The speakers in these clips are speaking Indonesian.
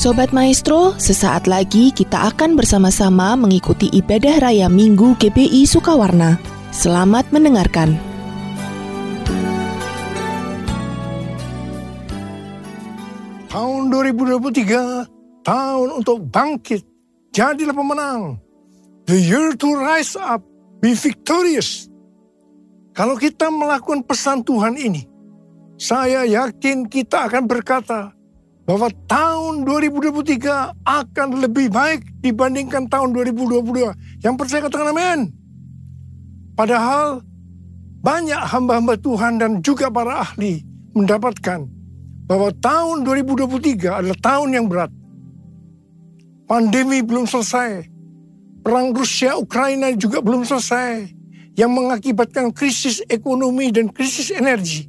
Sobat Maestro, sesaat lagi kita akan bersama-sama mengikuti ibadah raya Minggu GBI Sukawarna. Selamat mendengarkan. Tahun 2023, tahun untuk bangkit, jadilah pemenang. The year to rise up, be victorious. Kalau kita melakukan pesan Tuhan ini, saya yakin kita akan berkata bahwa tahun 2023 akan lebih baik dibandingkan tahun 2022. Yang percaya katakan amin. Padahal banyak hamba-hamba Tuhan dan juga para ahli mendapatkan bahwa tahun 2023 adalah tahun yang berat. Pandemi belum selesai. Perang Rusia-Ukraina juga belum selesai. Yang mengakibatkan krisis ekonomi dan krisis energi.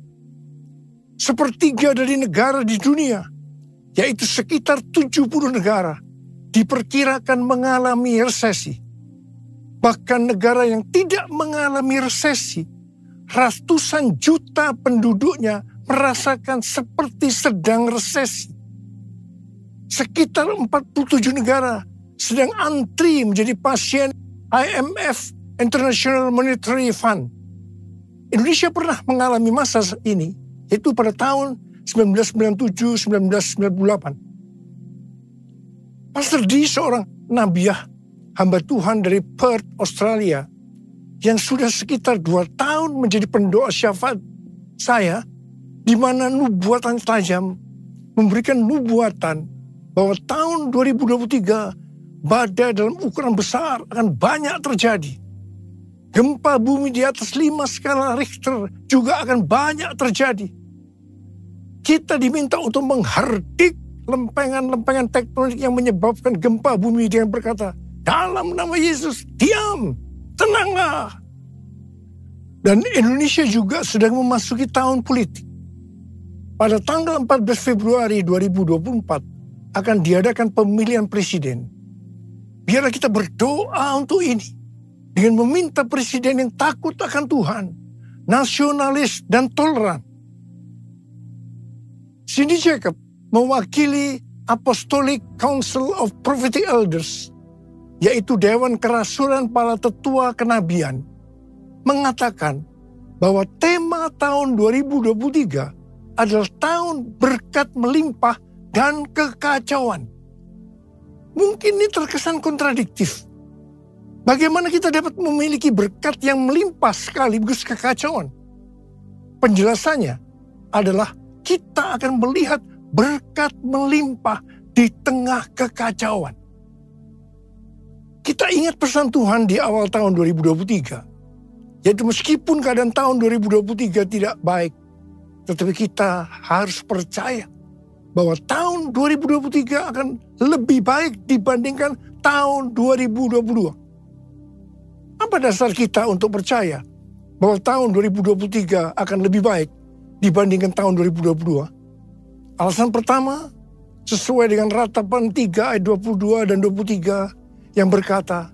Sepertiga dari negara di dunia, yaitu sekitar 70 negara, diperkirakan mengalami resesi. Bahkan negara yang tidak mengalami resesi, ratusan juta penduduknya merasakan seperti sedang resesi. Sekitar 47 negara sedang antri menjadi pasien IMF, International Monetary Fund. Indonesia pernah mengalami masa ini, yaitu pada tahun 1997-1998. Pastor D, seorang nabiah hamba Tuhan dari Perth, Australia, yang sudah sekitar 2 tahun menjadi pendoa syafaat saya, di mana nubuatan tajam memberikan nubuatan bahwa tahun 2023 badai dalam ukuran besar akan banyak terjadi. Gempa bumi di atas 5 skala Richter juga akan banyak terjadi. Kita diminta untuk menghardik lempengan-lempengan tektonik yang menyebabkan gempa bumi dengan berkata, dalam nama Yesus, diam, tenanglah. Dan Indonesia juga sedang memasuki tahun politik. Pada tanggal 14 Februari 2024 akan diadakan pemilihan presiden. Biarlah kita berdoa untuk ini dengan meminta presiden yang takut akan Tuhan, nasionalis dan toleran. Cindy Jacob mewakili Apostolic Council of Prophetic Elders, yaitu Dewan Kerasulan para Tetua Kenabian, mengatakan bahwa tema tahun 2023 adalah tahun berkat melimpah dan kekacauan. Mungkin ini terkesan kontradiktif. Bagaimana kita dapat memiliki berkat yang melimpah sekaligus kekacauan? Penjelasannya adalah kita akan melihat berkat melimpah di tengah kekacauan. Kita ingat pesan Tuhan di awal tahun 2023. Yaitu meskipun keadaan tahun 2023 tidak baik, tetapi kita harus percaya bahwa tahun 2023 akan lebih baik dibandingkan tahun 2022. Apa dasar kita untuk percaya bahwa tahun 2023 akan lebih baik dibandingkan tahun 2022? Alasan pertama, sesuai dengan Ratapan 3 ayat 22 dan 23 yang berkata,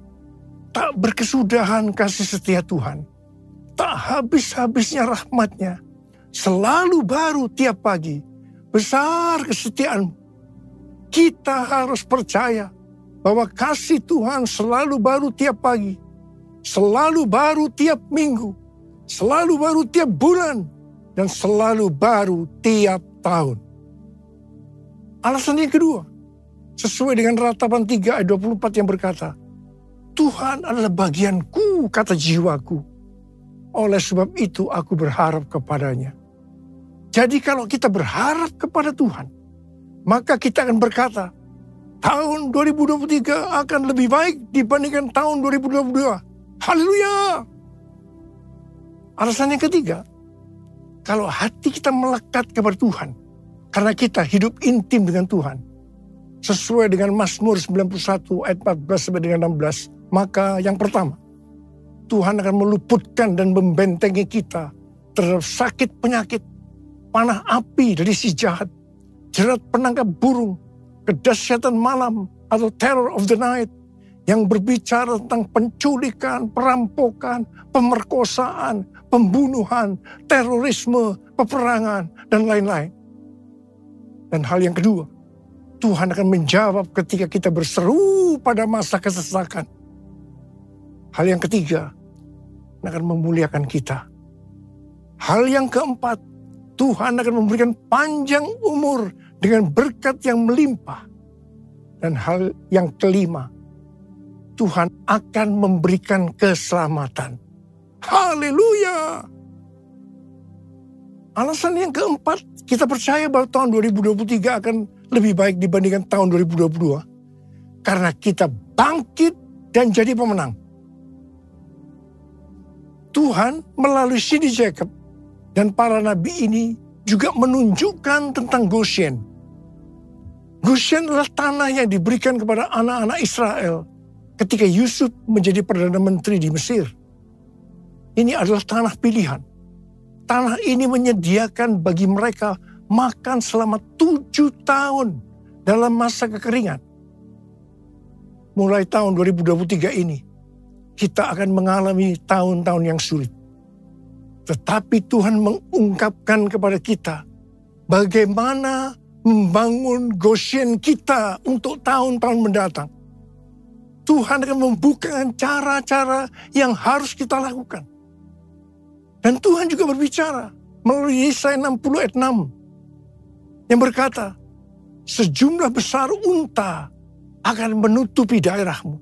tak berkesudahan kasih setia Tuhan, tak habis-habisnya rahmatnya, selalu baru tiap pagi, besar kesetiaanmu. Kita harus percaya bahwa kasih Tuhan selalu baru tiap pagi, selalu baru tiap minggu, selalu baru tiap bulan, dan selalu baru tiap tahun. Alasan yang kedua, sesuai dengan Ratapan 3 ayat 24 yang berkata, Tuhan adalah bagianku, kata jiwaku. Oleh sebab itu aku berharap kepadanya. Jadi kalau kita berharap kepada Tuhan, maka kita akan berkata, tahun 2023 akan lebih baik dibandingkan tahun 2022. Haleluya! Alasan yang ketiga, kalau hati kita melekat kepada Tuhan, karena kita hidup intim dengan Tuhan, sesuai dengan Mazmur 91 ayat 14 sampai dengan 16, maka yang pertama, Tuhan akan meluputkan dan membentengi kita terhadap sakit penyakit, panah api dari si jahat, jerat penangkap burung, kedahsyatan malam atau terror of the night, yang berbicara tentang penculikan, perampokan, pemerkosaan, pembunuhan, terorisme, peperangan, dan lain-lain. Dan hal yang kedua, Tuhan akan menjawab ketika kita berseru pada masa kesesakan. Hal yang ketiga, akan memuliakan kita. Hal yang keempat, Tuhan akan memberikan panjang umur dengan berkat yang melimpah. Dan hal yang kelima, Tuhan akan memberikan keselamatan. Haleluya! Alasan yang keempat, kita percaya bahwa tahun 2023 akan lebih baik dibandingkan tahun 2022. Karena kita bangkit dan jadi pemenang. Tuhan melalui Sidney Jacob dan para nabi ini juga menunjukkan tentang Goshen. Goshen adalah tanah yang diberikan kepada anak-anak Israel ketika Yusuf menjadi Perdana Menteri di Mesir. Ini adalah tanah pilihan. Tanah ini menyediakan bagi mereka makan selama 7 tahun dalam masa kekeringan. Mulai tahun 2023 ini, kita akan mengalami tahun-tahun yang sulit. Tetapi Tuhan mengungkapkan kepada kita bagaimana membangun Goshen kita untuk tahun-tahun mendatang. Tuhan akan membuka cara-cara yang harus kita lakukan. Dan Tuhan juga berbicara melalui Yesaya 60 ayat 6 yang berkata, sejumlah besar unta akan menutupi daerahmu.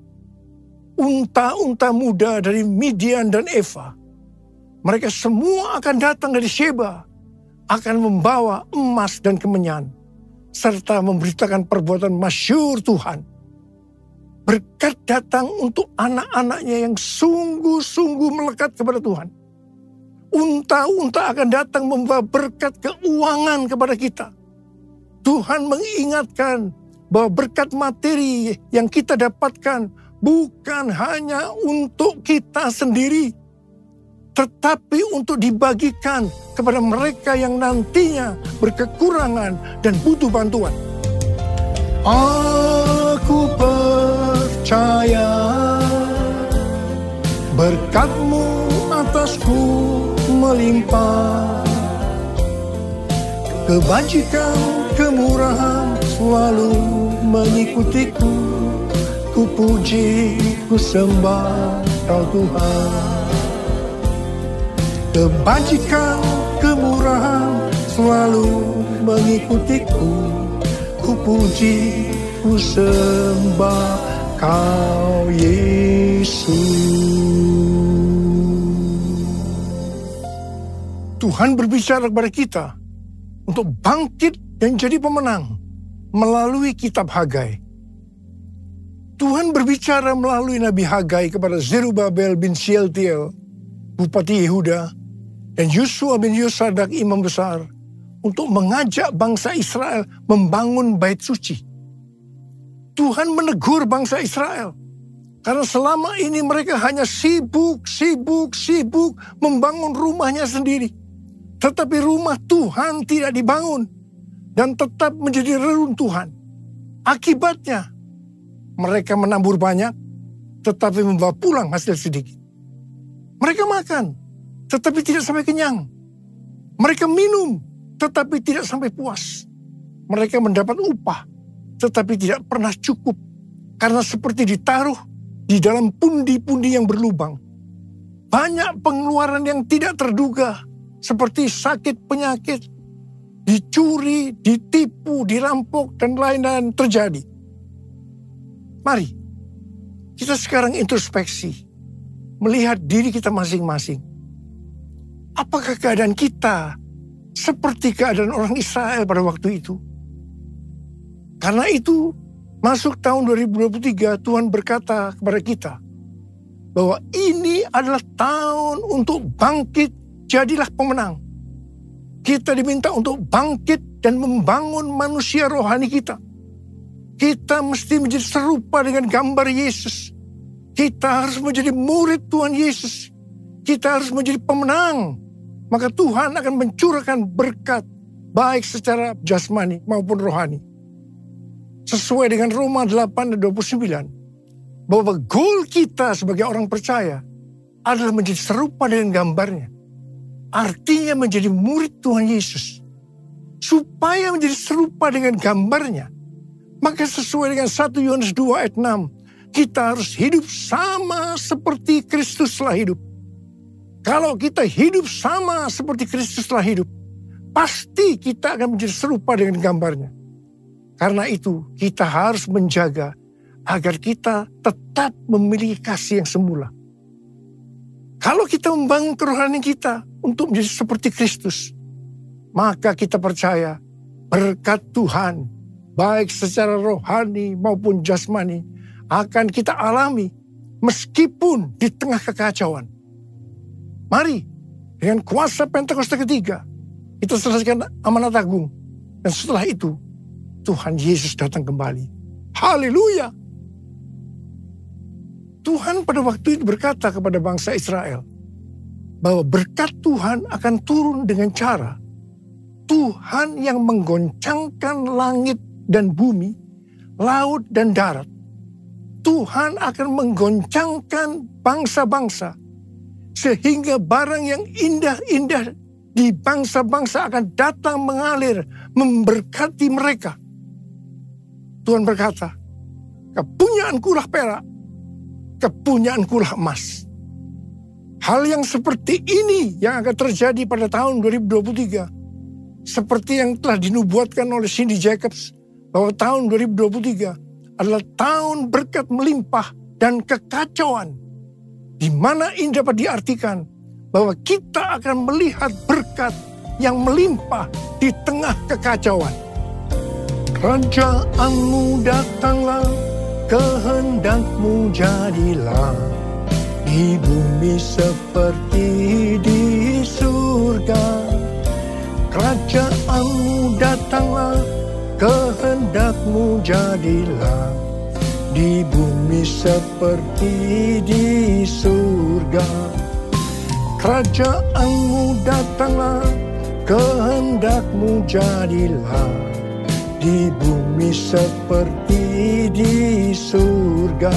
Unta-unta muda dari Midian dan Eva. Mereka semua akan datang dari Sheba, akan membawa emas dan kemenyan, serta memberitakan perbuatan masyhur Tuhan. Berkat datang untuk anak-anaknya yang sungguh-sungguh melekat kepada Tuhan. Unta-unta akan datang membawa berkat keuangan kepada kita. Tuhan mengingatkan bahwa berkat materi yang kita dapatkan bukan hanya untuk kita sendiri, tetapi untuk dibagikan kepada mereka yang nantinya berkekurangan dan butuh bantuan. Aku percaya berkat-Mu atasku melimpah, kebajikan, kemurahan selalu mengikutiku. Ku puji, ku sembah Kau Tuhan. Kebajikan, kemurahan selalu mengikutiku. Ku puji, ku sembah Kau Yesus. Tuhan berbicara kepada kita untuk bangkit dan jadi pemenang melalui kitab Hagai. Tuhan berbicara melalui Nabi Hagai kepada Zerubabel bin Shealtiel, Bupati Yehuda, dan Yosua bin Yosadak, Imam Besar, untuk mengajak bangsa Israel membangun bait suci. Tuhan menegur bangsa Israel, karena selama ini mereka hanya sibuk membangun rumahnya sendiri. Tetapi rumah Tuhan tidak dibangun dan tetap menjadi reruntuhan. Akibatnya, mereka menabur banyak, tetapi membawa pulang hasil sedikit. Mereka makan, tetapi tidak sampai kenyang. Mereka minum, tetapi tidak sampai puas. Mereka mendapat upah, tetapi tidak pernah cukup. Karena seperti ditaruh di dalam pundi-pundi yang berlubang. Banyak pengeluaran yang tidak terduga, seperti sakit penyakit, dicuri, ditipu, dirampok, dan lain-lain terjadi. Mari, kita sekarang introspeksi, melihat diri kita masing-masing. Apakah keadaan kita seperti keadaan orang Israel pada waktu itu? Karena itu, masuk tahun 2023, Tuhan berkata kepada kita, bahwa ini adalah tahun untuk bangkit, jadilah pemenang. Kita diminta untuk bangkit dan membangun manusia rohani kita. Kita mesti menjadi serupa dengan gambar Yesus. Kita harus menjadi murid Tuhan Yesus. Kita harus menjadi pemenang. Maka Tuhan akan mencurahkan berkat, baik secara jasmani maupun rohani. Sesuai dengan Roma 8:29, bahwa goal kita sebagai orang percaya adalah menjadi serupa dengan gambarnya. Artinya menjadi murid Tuhan Yesus. Supaya menjadi serupa dengan gambarnya, Maka sesuai dengan 1 Yohanes 2 ayat 6, kita harus hidup sama seperti Kristus telah hidup. Kalau kita hidup sama seperti Kristus telah hidup, pasti kita akan menjadi serupa dengan gambarnya. Karena itu kita harus menjaga agar kita tetap memiliki kasih yang semula. Kalau kita membangun kerohanian kita untuk menjadi seperti Kristus, maka kita percaya berkat Tuhan, baik secara rohani maupun jasmani, akan kita alami meskipun di tengah kekacauan. Mari, dengan kuasa Pentakosta ketiga, kita selesaikan amanat agung. Dan setelah itu, Tuhan Yesus datang kembali. Haleluya! Tuhan pada waktu itu berkata kepada bangsa Israel, bahwa berkat Tuhan akan turun dengan cara Tuhan yang menggoncangkan langit dan bumi, laut dan darat. Tuhan akan menggoncangkan bangsa-bangsa, sehingga barang yang indah-indah di bangsa-bangsa akan datang mengalir, memberkati mereka. Tuhan berkata, kepunyaanku lah perak, kepunyaanku lah emas. Hal yang seperti ini yang akan terjadi pada tahun 2023. Seperti yang telah dinubuatkan oleh Cindy Jacobs, bahwa tahun 2023 adalah tahun berkat melimpah dan kekacauan. Di mana ini dapat diartikan bahwa kita akan melihat berkat yang melimpah di tengah kekacauan. Kerajaanmu datanglah, kehendakmu jadilah, di bumi seperti di surga. Kerajaanmu datanglah, kehendakmu jadilah, di bumi seperti di surga. Kerajaanmu datanglah, kehendakmu jadilah, di bumi seperti di surga.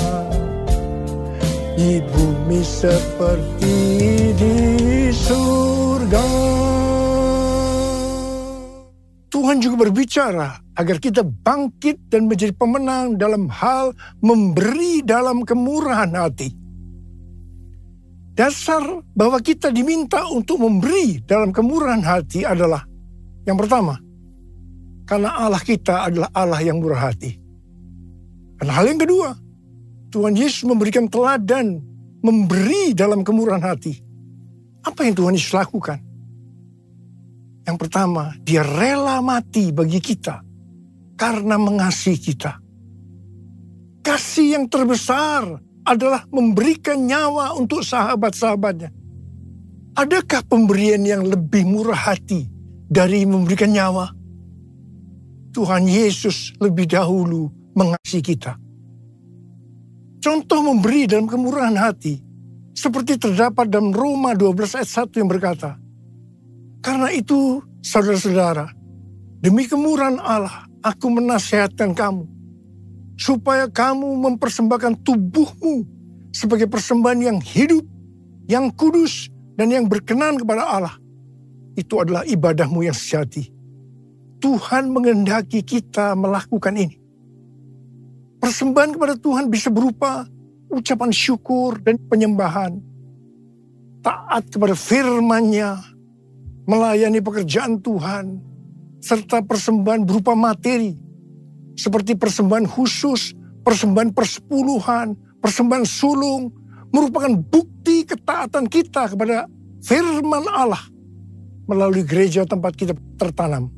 Di bumi seperti di surga. Tuhan juga berbicara agar kita bangkit dan menjadi pemenang dalam hal memberi dalam kemurahan hati. Dasar bahwa kita diminta untuk memberi dalam kemurahan hati adalah, yang pertama, karena Allah kita adalah Allah yang murah hati. Dan hal yang kedua, Tuhan Yesus memberikan teladan memberi dalam kemurahan hati. Apa yang Tuhan Yesus lakukan? Yang pertama, dia rela mati bagi kita karena mengasihi kita. Kasih yang terbesar adalah memberikan nyawa untuk sahabat-sahabatnya. Adakah pemberian yang lebih murah hati dari memberikan nyawa? Tuhan Yesus lebih dahulu mengasihi kita. Contoh memberi dalam kemurahan hati seperti terdapat dalam Roma 12 ayat 1 yang berkata, karena itu, saudara-saudara, demi kemurahan Allah, aku menasihatkan kamu, supaya kamu mempersembahkan tubuhmu sebagai persembahan yang hidup, yang kudus, dan yang berkenan kepada Allah. Itu adalah ibadahmu yang sejati. Tuhan menghendaki kita melakukan ini. Persembahan kepada Tuhan bisa berupa ucapan syukur dan penyembahan, taat kepada firman-Nya, melayani pekerjaan Tuhan, serta persembahan berupa materi, seperti persembahan khusus, persembahan persepuluhan, persembahan sulung, merupakan bukti ketaatan kita kepada firman Allah melalui gereja tempat kita tertanam.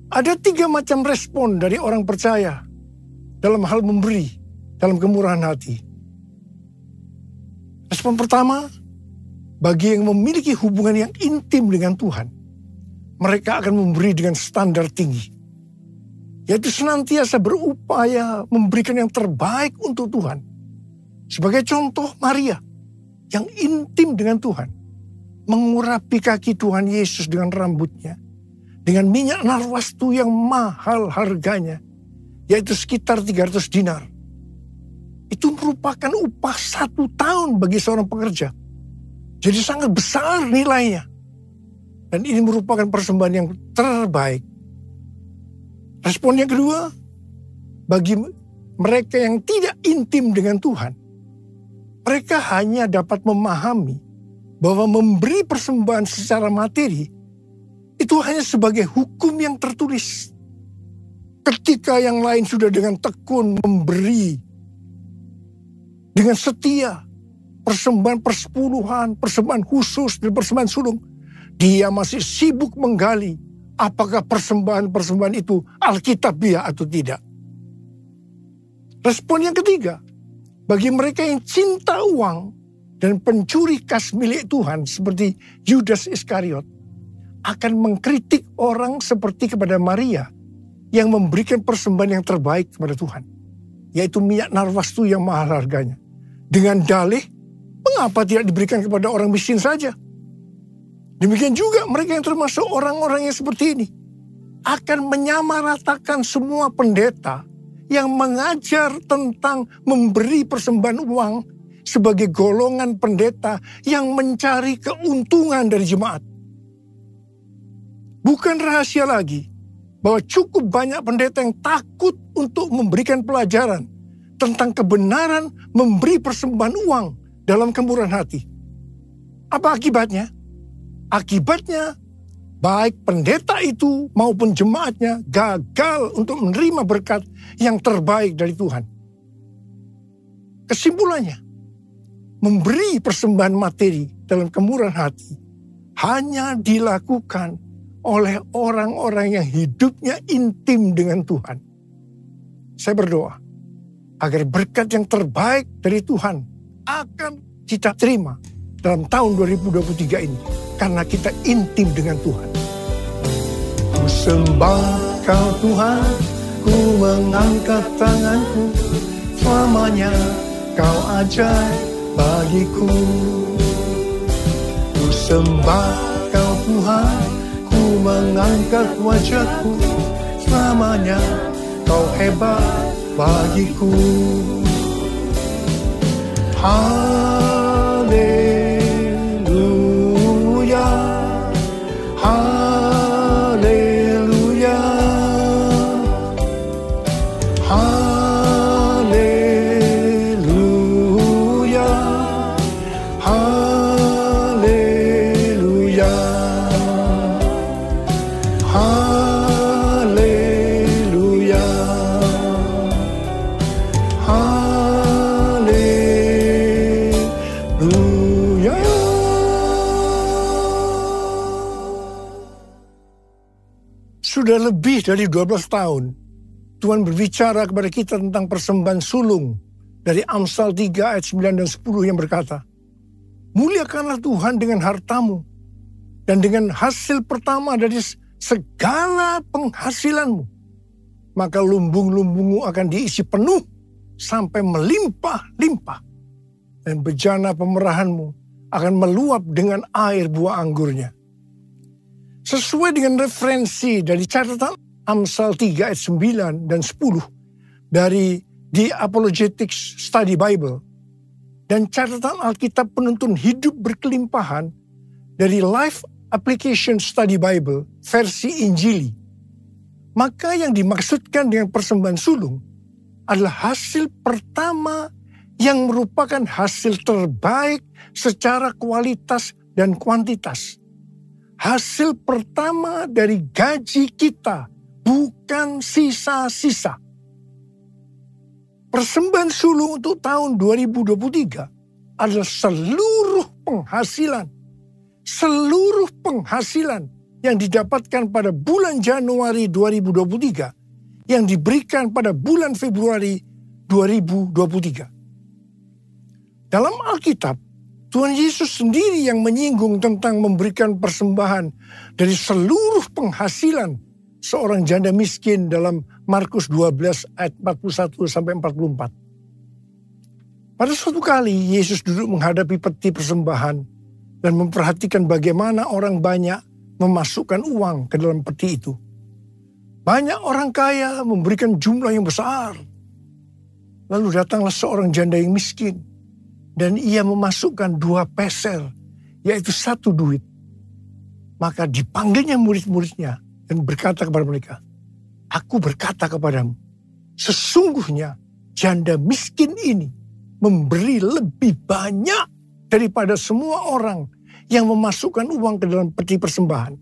Ada 3 macam respon dari orang percaya dalam hal memberi, dalam kemurahan hati. Respon pertama, bagi yang memiliki hubungan yang intim dengan Tuhan, mereka akan memberi dengan standar tinggi, yaitu senantiasa berupaya memberikan yang terbaik untuk Tuhan. Sebagai contoh, Maria yang intim dengan Tuhan, mengurapi kaki Tuhan Yesus dengan rambutnya, dengan minyak narwastu yang mahal harganya, yaitu sekitar 300 dinar. Itu merupakan upah 1 tahun bagi seorang pekerja. Jadi sangat besar nilainya. Dan ini merupakan persembahan yang terbaik. Respon yang kedua, bagi mereka yang tidak intim dengan Tuhan, mereka hanya dapat memahami bahwa memberi persembahan secara materi itu hanya sebagai hukum yang tertulis. Ketika yang lain sudah dengan tekun memberi, dengan setia, persembahan persepuluhan, persembahan khusus, dan persembahan sulung, dia masih sibuk menggali apakah persembahan-persembahan itu alkitabiah atau tidak. Respon yang ketiga, bagi mereka yang cinta uang dan pencuri kas milik Tuhan seperti Yudas Iskariot, akan mengkritik orang seperti kepada Maria yang memberikan persembahan yang terbaik kepada Tuhan, yaitu minyak narwastu yang mahal harganya. Dengan dalih, mengapa tidak diberikan kepada orang miskin saja? Demikian juga mereka yang termasuk orang-orang yang seperti ini akan menyamaratakan semua pendeta yang mengajar tentang memberi persembahan uang sebagai golongan pendeta yang mencari keuntungan dari jemaat. Bukan rahasia lagi bahwa cukup banyak pendeta yang takut untuk memberikan pelajaran tentang kebenaran memberi persembahan uang dalam kemurahan hati. Apa akibatnya? Akibatnya, baik pendeta itu maupun jemaatnya gagal untuk menerima berkat yang terbaik dari Tuhan. Kesimpulannya, memberi persembahan materi dalam kemurahan hati hanya dilakukan oleh orang-orang yang hidupnya intim dengan Tuhan. Saya berdoa agar berkat yang terbaik dari Tuhan akan kita terima dalam tahun 2023 ini karena kita intim dengan Tuhan. Ku sembah Kau Tuhan, ku mengangkat tanganku, selamanya Kau ajaib bagiku. Ku sembah Kau Tuhan, ku mengangkat wajahku, selamanya Kau hebat bagiku. Haleluya, haleluya, haleluya, haleluya, haleluya. Sudah lebih dari 12 tahun, Tuhan berbicara kepada kita tentang persembahan sulung dari Amsal 3 ayat 9 dan 10 yang berkata, muliakanlah Tuhan dengan hartamu dan dengan hasil pertama dari segala penghasilanmu. Maka lumbung-lumbungmu akan diisi penuh sampai melimpah-limpah. Dan bejana pemerahanmu akan meluap dengan air buah anggurnya. Sesuai dengan referensi dari catatan Amsal 3 ayat 9 dan 10 dari The Apologetics Study Bible dan catatan Alkitab Penuntun Hidup Berkelimpahan dari Life Application Study Bible versi Injili, maka yang dimaksudkan dengan persembahan sulung adalah hasil pertama yang merupakan hasil terbaik secara kualitas dan kuantitas. Hasil pertama dari gaji kita, bukan sisa-sisa. Persembahan sulung untuk tahun 2023 adalah seluruh penghasilan yang didapatkan pada bulan Januari 2023 yang diberikan pada bulan Februari 2023. Dalam Alkitab, Tuhan Yesus sendiri yang menyinggung tentang memberikan persembahan dari seluruh penghasilan seorang janda miskin dalam Markus 12 ayat 41 sampai 44. Pada suatu kali Yesus duduk menghadapi peti persembahan dan memperhatikan bagaimana orang banyak memasukkan uang ke dalam peti itu. Banyak orang kaya memberikan jumlah yang besar. Lalu datanglah seorang janda yang miskin. Dan ia memasukkan 2 peser, yaitu 1 duit. Maka dipanggilnya murid-muridnya dan berkata kepada mereka, Aku berkata kepadamu, sesungguhnya janda miskin ini memberi lebih banyak daripada semua orang yang memasukkan uang ke dalam peti persembahan.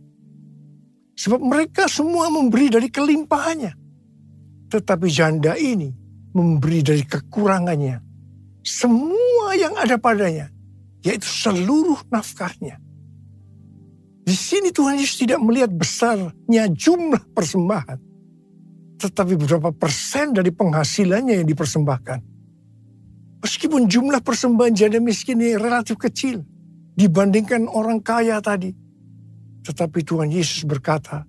Sebab mereka semua memberi dari kelimpahannya. Tetapi janda ini memberi dari kekurangannya. Semua yang ada padanya, yaitu seluruh nafkahnya. Di sini Tuhan Yesus tidak melihat besarnya jumlah persembahan, tetapi berapa persen dari penghasilannya yang dipersembahkan. Meskipun jumlah persembahan janda miskin ini relatif kecil dibandingkan orang kaya tadi, tetapi Tuhan Yesus berkata,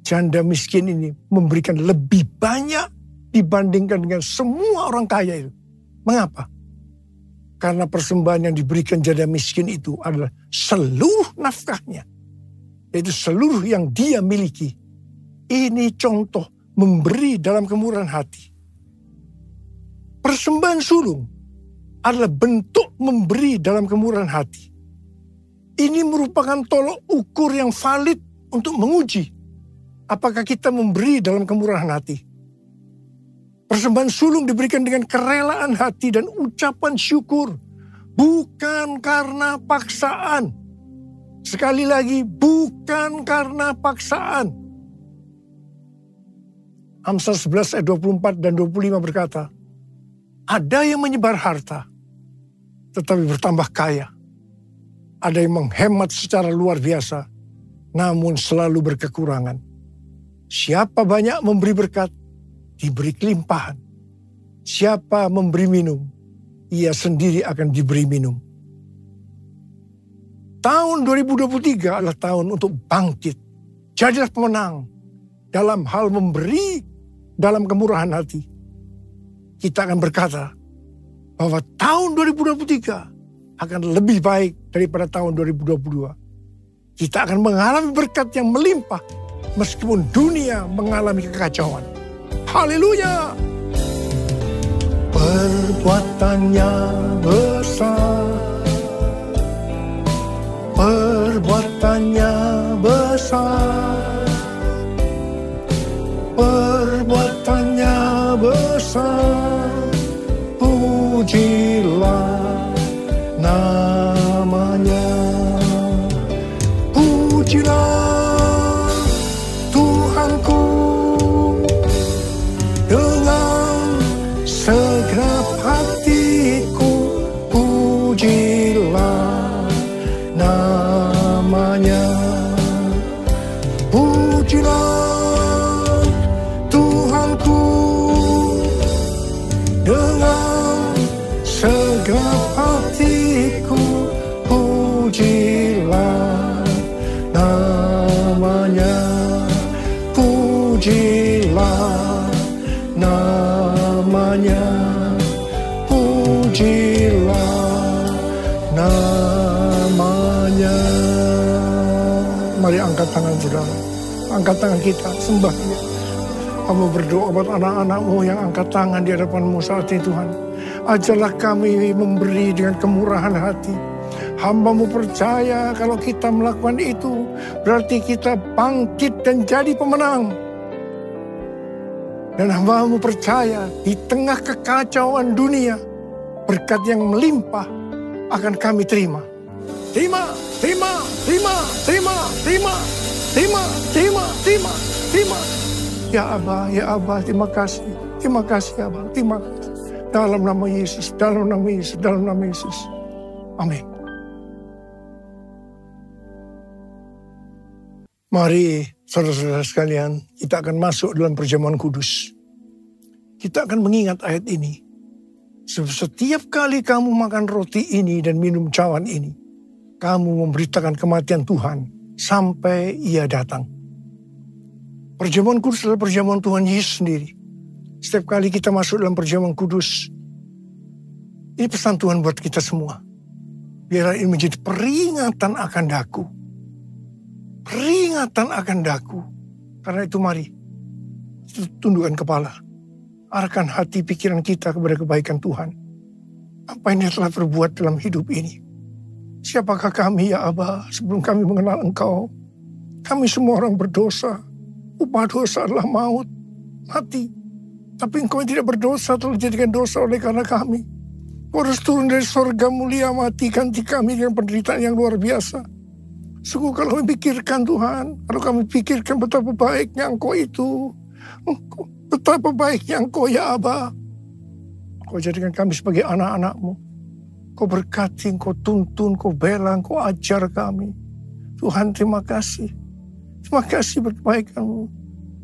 janda miskin ini memberikan lebih banyak dibandingkan dengan semua orang kaya itu. Mengapa? Karena persembahan yang diberikan janda miskin itu adalah seluruh nafkahnya, yaitu seluruh yang dia miliki. Ini contoh memberi dalam kemurahan hati. Persembahan sulung adalah bentuk memberi dalam kemurahan hati. Ini merupakan tolok ukur yang valid untuk menguji apakah kita memberi dalam kemurahan hati. Persembahan sulung diberikan dengan kerelaan hati dan ucapan syukur, bukan karena paksaan. Sekali lagi, bukan karena paksaan. Amsal 11 ayat 24 dan 25 berkata, ada yang menyebar harta, tetapi bertambah kaya. Ada yang menghemat secara luar biasa, namun selalu berkekurangan. Siapa banyak memberi berkat, diberi kelimpahan. Siapa memberi minum, ia sendiri akan diberi minum. Tahun 2023 adalah tahun untuk bangkit. Jadilah pemenang dalam hal memberi dalam kemurahan hati. Kita akan berkata bahwa tahun 2023 akan lebih baik daripada tahun 2022. Kita akan mengalami berkat yang melimpah meskipun dunia mengalami kekacauan. Haleluya! Perbuatannya besar, perbuatannya besar, perbuatannya besar, pujilah namanya. Pujilah Tuhanku dengan segenap hatiku, pujilah namanya. Pujilah Tuhanku dengan segenap hatiku, pujilah namanya. Pujilah namanya. Pujilah namanya. Mari angkat tangan saudara. Angkat tangan kita, sembah dia. Kamu berdoa buat anak-anakmu yang angkat tangan di hadapanmu saat ini Tuhan. Ajarlah kami memberi dengan kemurahan hati. Hamba-Mu percaya kalau kita melakukan itu, berarti kita bangkit dan jadi pemenang. Dan hamba-Mu percaya di tengah kekacauan dunia, berkat yang melimpah akan kami terima. Terima, terima, terima, terima, terima, terima, terima, terima, terima. Ya Abah, terima kasih. Terima kasih Abah, terima kasih. Dalam nama Yesus, dalam nama Yesus, dalam nama Yesus. Amin. Mari saudara-saudara sekalian, kita akan masuk dalam perjamuan kudus. Kita akan mengingat ayat ini. Setiap kali kamu makan roti ini dan minum cawan ini, kamu memberitakan kematian Tuhan sampai Ia datang. Perjamuan kudus adalah perjamuan Tuhan Yesus sendiri. Setiap kali kita masuk dalam perjamuan kudus, ini pesan Tuhan buat kita semua. Biarlah ini menjadi peringatan akan daku. Peringatan akan daku. Karena itu mari, tundukkan kepala. Arahkan hati pikiran kita kepada kebaikan Tuhan. Apa yang Dia telah perbuat dalam hidup ini. Siapakah kami ya Abah sebelum kami mengenal Engkau? Kami semua orang berdosa. Upah dosa adalah maut. mati. Tapi Engkau yang tidak berdosa telah dijadikan dosa oleh karena kami. Engkau harus turun dari surga mulia, mati, ganti kami dengan penderitaan yang luar biasa. Sungguh kalau kami pikirkan Tuhan, kalau kami pikirkan betapa baiknya Engkau itu, betapa baiknya Engkau ya Aba. Kau jadikan kami sebagai anak-anak-Mu. Kau berkati, Kau tuntun, Kau bela, Kau ajar kami. Tuhan terima kasih. Terima kasih buat kebaikan-Mu.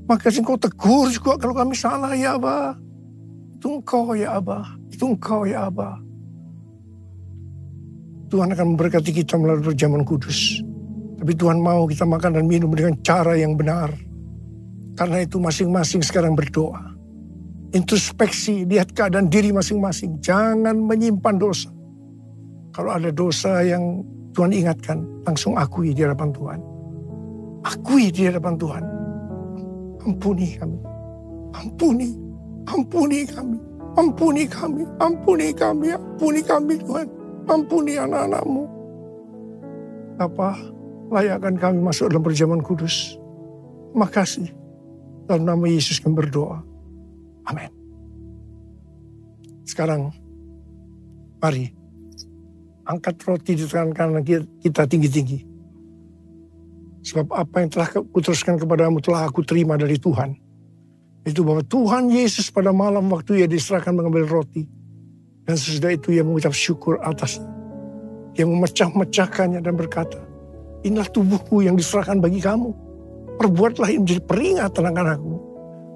Terima kasih Kau tegur juga kalau kami salah ya Aba. Itu Engkau ya Aba. Itu Engkau ya Aba. Tuhan akan memberkati kita melalui perjamuan kudus. Tapi Tuhan mau kita makan dan minum dengan cara yang benar. Karena itu masing-masing sekarang berdoa. Introspeksi, lihat keadaan diri masing-masing. Jangan menyimpan dosa. Kalau ada dosa yang Tuhan ingatkan, langsung akui di hadapan Tuhan. Akui di hadapan Tuhan. Ampuni kami. Ampuni. Ampuni kami. Ampuni kami. Ampuni kami. Ampuni kami Tuhan. Ampuni anak-anak-Mu. Bapa, layakkan kami masuk dalam perjamuan kudus. Makasih. Dalam nama Yesus kami berdoa. Amin. Sekarang, mari angkat roti di tangan kanan kita tinggi-tinggi. Sebab apa yang telah kuteruskan kepadamu telah aku terima dari Tuhan. Itu bahwa Tuhan Yesus pada malam waktu ia diserahkan mengambil roti. Dan sesudah itu ia mengucap syukur atasnya. Ia memecah-mecahkannya dan berkata, inilah tubuhku yang diserahkan bagi kamu. Perbuatlah ini menjadi peringatan akan aku.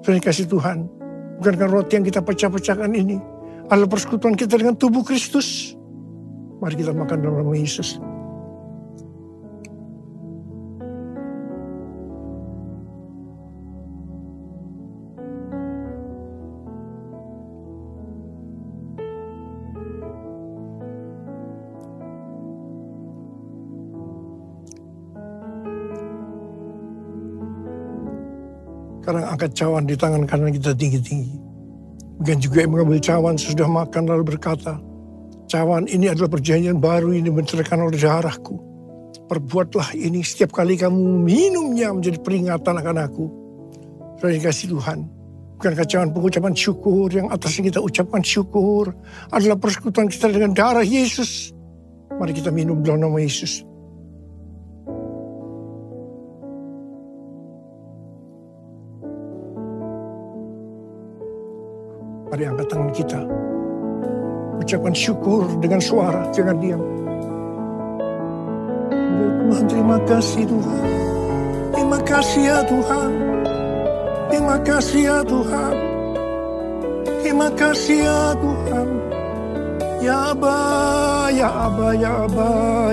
Tuhan kasih Tuhan. Bukankah roti yang kita pecah-pecahkan ini adalah persekutuan kita dengan tubuh Kristus? Mari kita makan dalam nama Yesus. Sekarang angkat cawan di tangan kanan kita tinggi-tinggi. Bukan juga yang mengambil cawan sesudah makan lalu berkata, cawan ini adalah perjanjian baru ini dibenterkan oleh darahku. Perbuatlah ini setiap kali kamu minumnya menjadi peringatan akan aku. Terima kasih Tuhan. Bukankah cawan pengucapan syukur yang atasnya kita ucapkan syukur adalah persekutuan kita dengan darah Yesus. Mari kita minum dalam nama Yesus. Mari angkat tangan kita. Ucapkan syukur dengan suara, jangan diam. Ya Tuhan, terima kasih Tuhan. Terima kasih ya Tuhan. Terima kasih ya Tuhan. Terima kasih ya Tuhan. Ya Aba, ya Aba, ya Aba,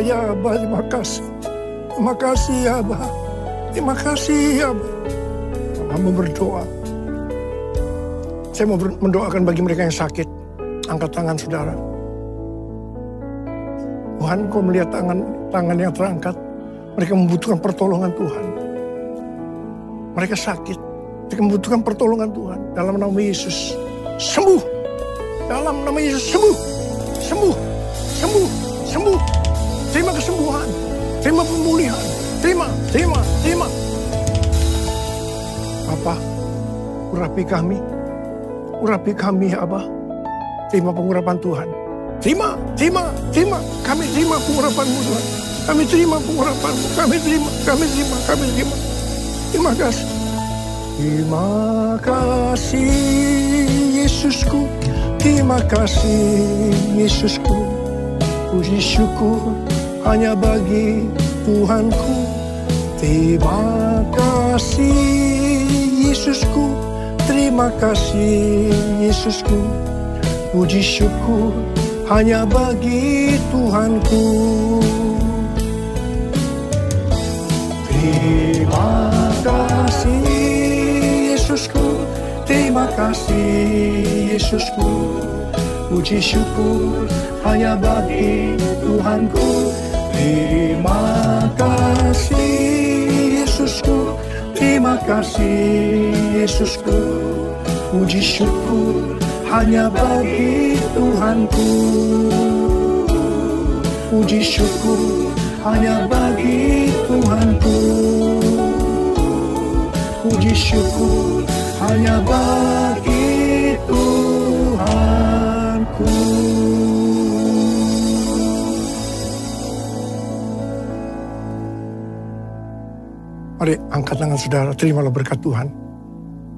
ya Aba, terima kasih. Terima kasih ya Aba. Terima kasih ya Aba. Hamba berdoa. Saya mau mendoakan bagi mereka yang sakit. Angkat tangan saudara. Tuhan, Kau melihat tangan yang terangkat. Mereka membutuhkan pertolongan Tuhan. Mereka sakit. Mereka membutuhkan pertolongan Tuhan. Dalam nama Yesus, sembuh. Dalam nama Yesus, sembuh. Sembuh. Sembuh. Sembuh. Terima kesembuhan. Terima pemulihan. Terima. Bapa, urapi kami. Urapi kami ya Abah. Terima pengurapan Tuhan. Terima. Kami terima pengurapan-Mu Tuhan. Kami terima pengurapan-Mu. Kami terima. Terima kasih. Terima kasih Yesusku. Terima kasih Yesusku. Puji syukur hanya bagi Tuhanku. Terima kasih Yesusku. Terima kasih Yesusku. Puji syukur hanya bagi Tuhanku. Terima kasih Yesusku. Terima kasih Yesusku. Puji syukur hanya bagi Tuhanku. Terima kasih Yesusku. Terima kasih Yesusku. Puji syukur hanya bagi Tuhanku. Puji syukur hanya bagi Tuhanku. Puji syukur hanya bagi Tuhanku. Mari angkat tangan saudara, terimalah berkat Tuhan.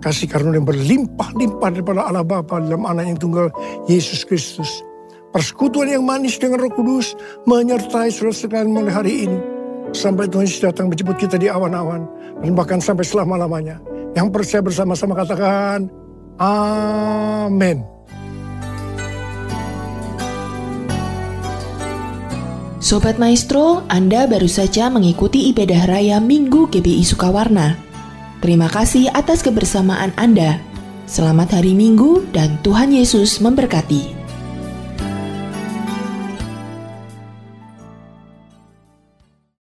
Kasih karunia yang berlimpah-limpah daripada Allah Bapa dalam Anak yang tunggal Yesus Kristus. Persekutuan yang manis dengan Roh Kudus menyertai saudara sekalian mulai hari ini. Sampai Tuhan Yesus datang menjemput kita di awan-awan. Dan bahkan sampai selama-lamanya. Yang percaya bersama-sama katakan, amin. Sobat Maestro, Anda baru saja mengikuti ibadah raya Minggu GBI Sukawarna. Terima kasih atas kebersamaan Anda. Selamat hari Minggu dan Tuhan Yesus memberkati.